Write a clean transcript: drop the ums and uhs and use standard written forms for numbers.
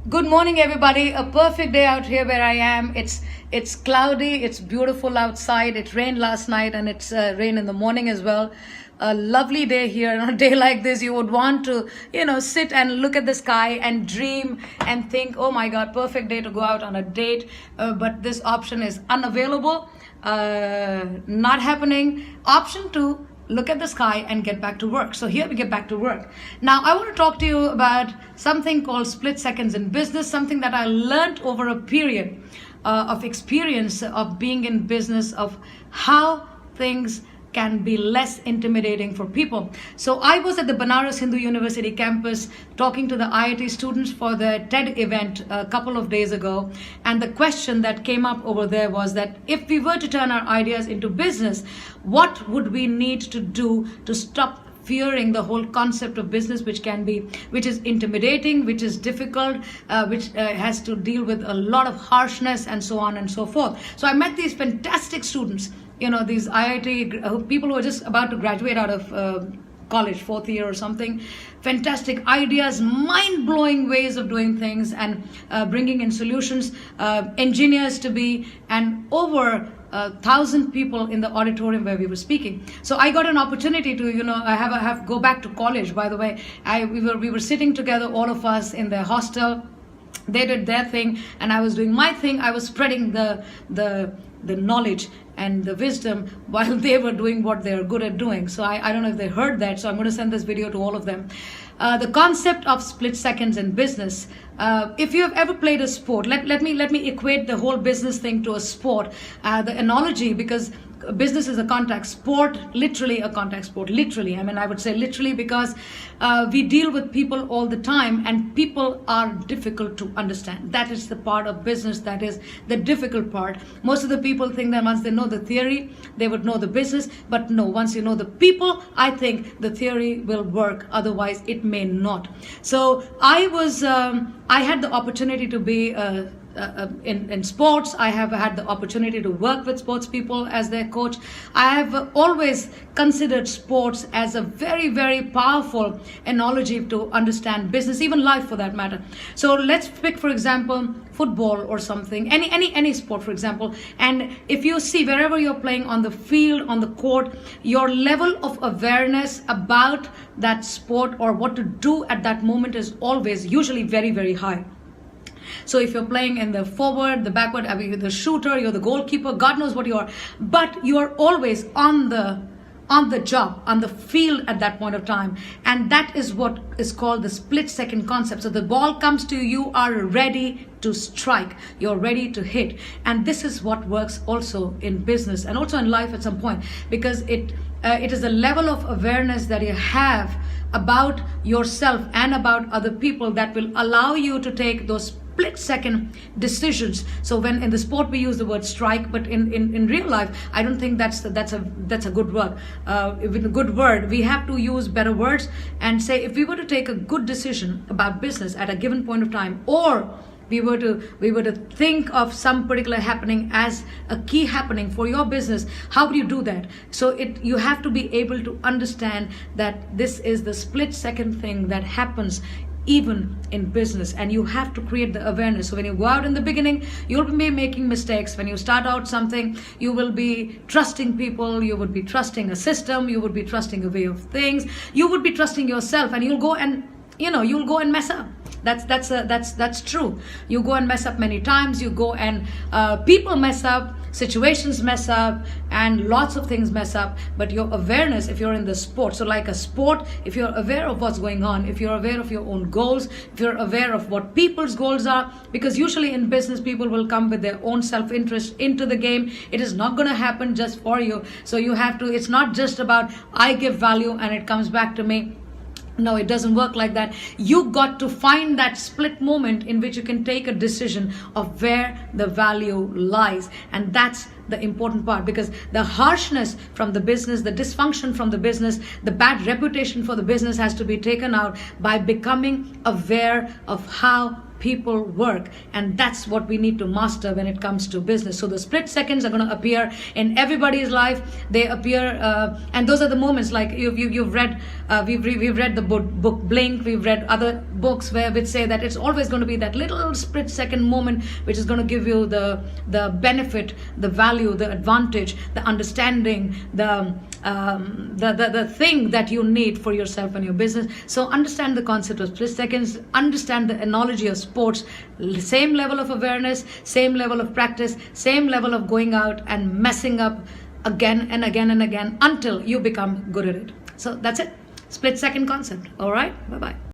Good morning, everybody. A perfect day out here where I am. It's cloudy. It's beautiful outside. It rained last night, and it's rain in the morning as well. A lovely day here. On a day like this, you would want to, sit and look at the sky and dream and think, "Oh my God, perfect day to go out on a date." But this option is unavailable. Not happening. Option two, look at the sky and get back to work. So here we get back to work. Now I want to talk to you about something called split seconds in business, something that I learned over a period of experience of being in business, of how things can be less intimidating for people. So I was at the Banaras Hindu University campus talking to the IIT students for the TED event a couple of days ago. And the question that came up over there was that if we were to turn our ideas into business, what would we need to do to stop fearing the whole concept of business, which is intimidating, which is difficult, which has to deal with a lot of harshness and so on and so forth. So I met these fantastic students, these IIT people who are just about to graduate out of college, fourth year or something. Fantastic ideas, mind-blowing ways of doing things and bringing in solutions, engineers to be, and over 1,000 people in the auditorium where we were speaking. So I got an opportunity to, I have go back to college. By the way, we were sitting together, all of us in the hostel. They did their thing, and I was doing my thing. I was spreading the knowledge and the wisdom while they were doing what they're good at doing. So I don't know if they heard that, so I'm going to send this video to all of them. The concept of split seconds in business. If you have ever played a sport, let me equate the whole business thing to a sport. The analogy, because business is a contact sport, literally a contact sport, literally. I would say literally, because we deal with people all the time, and people are difficult to understand. That is the part of business that is the difficult part. Most of the people think that once they know the theory, they would know the business. But no, once you know the people, I think the theory will work. Otherwise, it may not. So I had the opportunity to be in sports. I have had the opportunity to work with sports people as their coach. I have always considered sports as a very, very powerful analogy to understand business, even life for that matter. So let's pick, for example, football or something, any sport, for example. And if you see wherever you're playing, on the field, on the court, your level of awareness about that sport or what to do at that moment is always usually very, very high. So if you're playing in the forward, the backward, you're the shooter, you're the goalkeeper, God knows what you are, but you are always on the job, on the field at that point of time. And that is what is called the split second concept. So the ball comes to you, are ready to strike, you're ready to hit. And this is what works also in business and also in life at some point, because it is a level of awareness that you have about yourself and about other people that will allow you to take those split second decisions. So when in the sport we use the word strike, but in real life, I don't think that's a good word. With a good word, we have to use better words and say, if we were to take a good decision about business at a given point of time, or we were to think of some particular happening as a key happening for your business, how would you do that? So you have to be able to understand that this is the split second thing that happens even in business, and you have to create the awareness. So when you go out in the beginning, you'll be making mistakes. When you start out something, you will be trusting people, you would be trusting a system, you would be trusting a way of things, you would be trusting yourself, and you'll go and mess up. That's true. You go and mess up many times. You go and people mess up, situations mess up, and lots of things mess up. But your awareness, if you're in the sport, so like a sport, if you're aware of what's going on, if you're aware of your own goals, if you're aware of what people's goals are, because usually in business people will come with their own self-interest into the game. It is not going to happen just for you. So you have to, it's not just about I give value and it comes back to me. No, it doesn't work like that. You got to find that split moment in which you can take a decision of where the value lies. And that's the important part, because the harshness from the business, the dysfunction from the business, the bad reputation for the business has to be taken out by becoming aware of how people work, and that's what we need to master when it comes to business. So the split seconds are going to appear in everybody's life. They appear, and those are the moments. Like you've read, we've read the book Blink. We've read other books which say that it's always going to be that little split second moment which is going to give you the benefit, the value, the advantage, the understanding, the thing that you need for yourself and your business. So understand the concept of split seconds, understand the analogy of sports, same level of awareness, same level of practice, same level of going out and messing up again and again and again until you become good at it. So that's it. Split second concept. All right. Bye bye.